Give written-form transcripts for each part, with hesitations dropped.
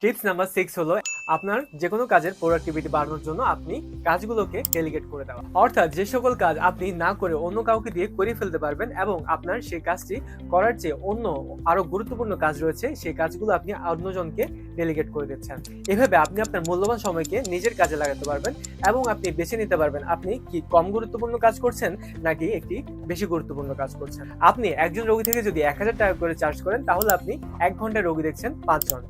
Tips number 6 হলো আপনার যে কোনো কাজের প্রোডাক্টিভিটি বাড়ানোর জন্য আপনি কাজগুলোকে ডেলিগেট করে দেওয়া। অর্থাৎ যে সকল কাজ আপনি না করে অন্য কাউকে দিয়ে করে ফেলতে পারবেন এবং আপনার সেই কাজটি করার চেয়ে অন্য আরো গুরুত্বপূর্ণ কাজ রয়েছে, সেই কাজগুলো আপনি অন্যজনকে ডেলিগেট করে দিচ্ছেন। এভাবে আপনি আপনার মূল্যবান সময়কে নিজের কাজে লাগাতে পারবেন এবং আপনি বেছে নিতে পারবেন আপনি কি কম গুরুত্বপূর্ণ কাজ করছেন নাকি একটি বেশি গুরুত্বপূর্ণ কাজ করছেন। আপনি একজন রোগী থেকে যদি 1000 টাকা করে চার্জ করেন তাহলে আপনি 1 ঘন্টায় রোগী দেখছেন 5 জন।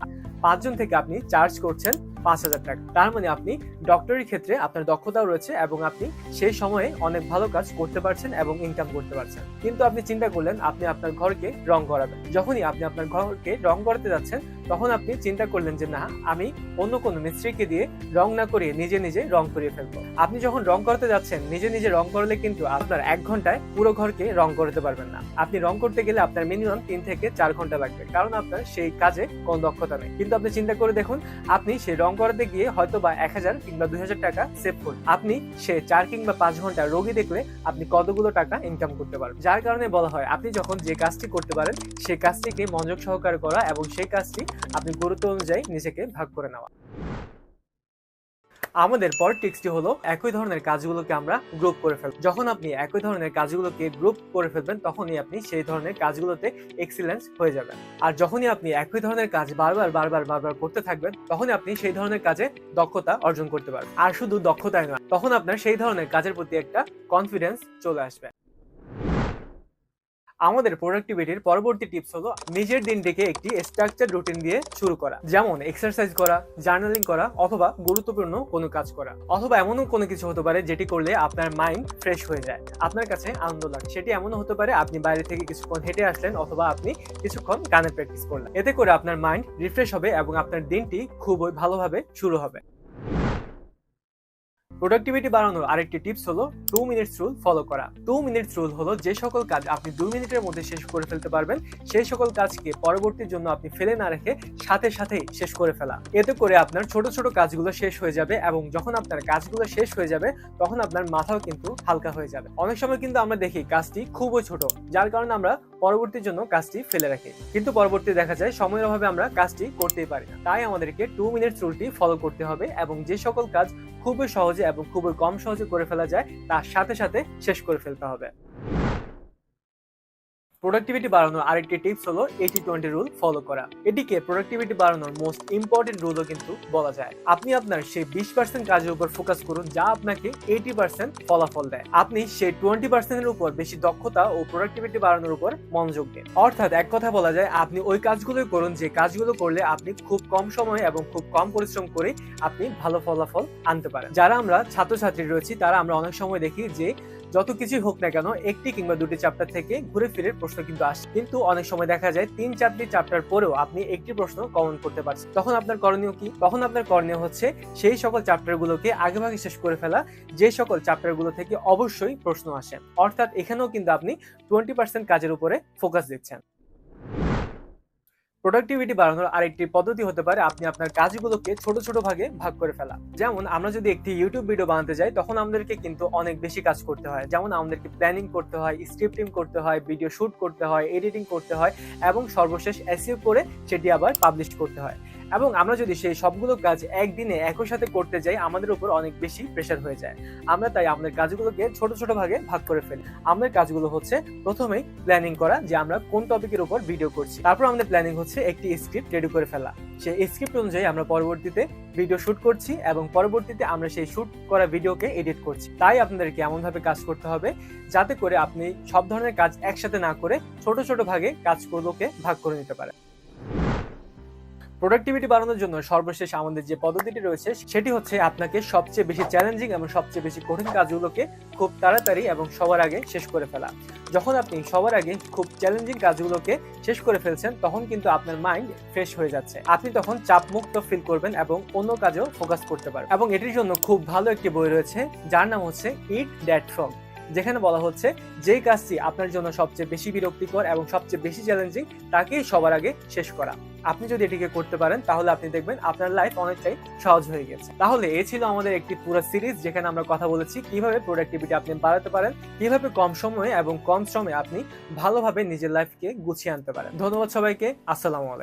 5 জন থেকে আপনি চার্জ করছেন 5000 টাকা। তার মানে আপনি ডক্টরের ক্ষেত্রে আপনার দক্ষতাও রয়েছে এবং আপনি সেই সময়ে অনেক ভালো কাজ করতে পারছেন এবং ইনকাম করতে পারছেন। কিন্তু আপনি চিন্তা করলেন আপনি আপনার ঘরকে রং করাবেন। যখনই আপনি আপনার ঘরকে রং করাতে যাচ্ছেন তখন আপনি চিন্তা করলেন যে না, আমি অন্য কোনো মিস্ত্রিকে দিয়ে রং না করিয়ে নিজে নিজে রং করিয়ে ফেলবো। আপনি যখন রং করতে যাচ্ছেন নিজে নিজে রং করলে কিন্তু আপনার 1 ঘন্টায় পুরো ঘরকে রং করতে পারবেন না। আপনি রং করতে গেলে আপনার মিনিমাম 3 থেকে 4 ঘন্টা লাগবে, কারণ আপনার সেই কাজে কোনো দক্ষতা নেই। কিন্তু আপনি চিন্তা করে দেখুন, আপনি সেই রং করাতে গিয়ে হয়তো বা 1000 কিংবা 2000 টাকা সেভ করুন। আপনি সে 4 কিংবা 5 ঘন্টা রোগী দেখলে আপনি কতগুলো টাকা ইনকাম করতে পারবেন। যার কারণে বলা হয় আপনি যখন যে কাজটি করতে পারেন সেই কাজটিকে মনোযোগ সহকারে করা এবং সেই কাজটি আপনি গুরুত্ব অনুযায়ী নিজেকে ভাগ করে নেওয়া। আমাদের পরের টিপসটি হলো একই ধরনের কাজগুলোকে আমরা গ্রুপ করে ফেলব। যখন আপনি একই ধরনের কাজগুলোকে গ্রুপ করে ফেলবেন তখনই আপনি সেই ধরনের কাজগুলোতে এক্সিলেন্স হয়ে যাবেন। আর যখনই আপনি একই ধরনের কাজ বারবার করতে থাকবেন তখনই আপনি সেই ধরনের কাজে দক্ষতা অর্জন করতে পারবেন। আর শুধু দক্ষতাই নয়, তখন আপনার সেই ধরনের কাজের প্রতি একটা কনফিডেন্স চলে আসবে। আমাদের প্রোডাক্টিভিটির পরবর্তী টিপস হলো নিজের দিনটিকে একটি স্ট্রাকচার রুটিন দিয়ে শুরু করা। যেমন এক্সারসাইজ করা, জার্নালিং করা অথবা গুরুত্বপূর্ণ কোনো কাজ করা, অথবা এমনও কোনো কিছু হতে পারে যেটি করলে আপনার মাইন্ড ফ্রেশ হয়ে যায়, আপনার কাছে আনন্দ লাগে। সেটি এমনও হতে পারে আপনি বাইরে থেকে কিছুক্ষণ হেঁটে আসলেন অথবা আপনি কিছুক্ষণ গানের প্র্যাকটিস করলেন। এতে করে আপনার মাইন্ড রিফ্রেশ হবে এবং আপনার দিনটি খুবই ভালোভাবে শুরু হবে। প্রোডাক্টিভিটি বাড়ানোর আরেকটি টিপস হলো 2 মিনিটস রুল ফলো করা। 2 মিনিটস রুল হলো যে সকল কাজ আপনি 2 মিনিটের মধ্যে শেষ করে ফেলতে পারবেন সেই সকল কাজকে পরবর্তীর জন্য আপনি ফেলে না রেখে সাথেই শেষ করে ফেলা। এতে করে আপনার ছোট ছোট কাজগুলো শেষ হয়ে যাবে এবং যখন আপনার কাজগুলো শেষ হয়ে যাবে তখন আপনার মাথাও কিন্তু হালকা হয়ে যাবে। অনেক সময় কিন্তু আমরা দেখি কাজটি খুবই ছোট, যার কারণে আমরা পরবর্তীর জন্য কাজটি ফেলে রাখি, কিন্তু পরবর্তী দেখা যায় সময়ের অভাবে আমরা কাজটি করতেই পারি না। তাই আমাদেরকে 2 মিনিটস রুলটি ফলো করতে হবে এবং যে সকল কাজ খুবই সহজে এবং খুবই কম সহজে করে ফেলা যায় তার সাথে শেষ করে ফেলতে হবে। প্রোডাক্টিভিটি বাড়ানোর আরেকটি টিপস হলো 80-20 রুল ফলো করা। এটিকে প্রোডাক্টিভিটি বাড়ানোর মোস্ট ইম্পর্টেন্ট রুলও কিন্তু বলা যায়। আপনি আপনার সেই 20% কাজের উপর ফোকাস করুন যা আপনাকে 80% ফলাফল দেয়। আপনি সেই 20% এর উপর বেশি দক্ষতা ও প্রোডাক্টিভিটি বাড়ানোর উপর মনোযোগ দিন। অর্থাৎ এক কথা বলা যায় আপনি ওই কাজগুলোই করুন যে কাজগুলো করলে আপনি খুব কম সময়ে এবং খুব কম পরিশ্রম করে আপনি ভালো ফলাফল আনতে পারেন। যারা আমরা ছাত্রছাত্রী রয়েছি তারা আমরা অনেক সময় দেখি যে যত কিছুই হোক না কেন একটি কিংবা দুটি চ্যাপ্টার থেকে ঘুরে ফিরে প্রশ্ন কিন্তু আসে, কিন্তু অনেক সময় দেখা যায় 3-4টি চ্যাপ্টার পরেও আপনি একটি প্রশ্ন কমন করতে পারছেন। তখন আপনার করণীয় কি? তখন আপনার করণীয় হচ্ছে সেই সকল চ্যাপ্টারগুলোকে আগেভাগে শেষ করে ফেলা যে সকল চ্যাপ্টারগুলো থেকে অবশ্যই প্রশ্ন আসে। অর্থাৎ এখানেও কিন্তু আপনি 20% কাজের উপরে ফোকাস দিচ্ছেন। প্রোডাক্টিভিটি বাড়ানোর আরেকটি পদ্ধতি হতে পারে আপনি আপনার কাজগুলোকে ছোট ছোট ভাগে ভাগ করে ফেলা। যেমন আমরা যদি একটি ইউটিউব ভিডিও বানাতে যাই তখন আমাদেরকে কিন্তু অনেক বেশি কাজ করতে হয়। যেমন আমাদেরকে প্ল্যানিং করতে হয়, স্ক্রিপ্টিং করতে হয়, ভিডিও শুট করতে হয়, এডিটিং করতে হয় এবং সর্বশেষ এসইও করে সেটি আবার পাবলিশ করতে হয়। এবং আমরা যদি সেই সবগুলো কাজ একদিনে একই সাথে করতে যাই আমাদের উপর অনেক বেশি প্রেশার হয়ে যায়। আমরা তাই আমাদের কাজগুলোকে ছোট ছোট ভাগে ভাগ করে ফেলি। আমাদের কাজগুলো হচ্ছে প্রথমেই প্ল্যানিং করা যে আমরা কোন টপিকের উপর ভিডিও করছি, তারপর আমাদের প্ল্যানিং হচ্ছে একটি স্ক্রিপ্ট রেডি করে ফেলা। সেই স্ক্রিপ্ট অনুযায়ী আমরা পরবর্তীতে ভিডিও শুট করছি এবং পরবর্তীতে আমরা সেই শুট করা ভিডিওকে এডিট করছি। তাই আপনাদেরকে এমন ভাবে কাজ করতে হবে যাতে করে আপনি সব ধরনের কাজ একসাথে না করে ছোট ছোট ভাগে কাজগুলোকে ভাগ করে নিতে পারেন। প্রোডাক্টিভিটি বাড়ানোর জন্য সর্বশেষ আমাদের যে পদ্ধতিটি রয়েছে সেটি হচ্ছে আপনাকে সবচেয়ে বেশি চ্যালেঞ্জিং এবং সবচেয়ে বেশি কঠিন কাজগুলোকে খুব তাড়াতাড়ি এবং সবার আগে শেষ করে ফেলা। যখন আপনি সবার আগে খুব চ্যালেঞ্জিং কাজগুলোকে শেষ করে ফেলছেন তখন কিন্তু আপনার মাইন্ড ফ্রেশ হয়ে যাচ্ছে। আপনি তখন চাপমুক্ত ফিল করবেন এবং অন্য কাজেও ফোকাস করতে পারবেন। এবং এটির জন্য খুব ভালো একটি বই রয়েছে যার নাম হচ্ছে ইট দ্যাট ফ্রগ, যেখানে বলা হচ্ছে যেই কাজটি আপনার জন্য সবচেয়ে বেশি বিরক্তিকর এবং সবচেয়ে বেশি চ্যালেঞ্জিং তাকেই সবার আগে শেষ করা। আপনি যদি এটিকে করতে পারেন তাহলে আপনি দেখবেন আপনার লাইফ অনেকটাই সহজ হয়ে গেছে। তাহলে এই ছিল আমাদের একটি পুরো সিরিজ যেখানে আমরা কথা বলেছি কিভাবে প্রোডাক্টিভিটি আপনি বাড়াতে পারেন, কিভাবে কম সময়ে এবং কম শ্রমে আপনি ভালোভাবে নিজের লাইফকে গুছিয়ে আনতে পারেন। ধন্যবাদ সবাইকে। আসসালামু আলাইকুম।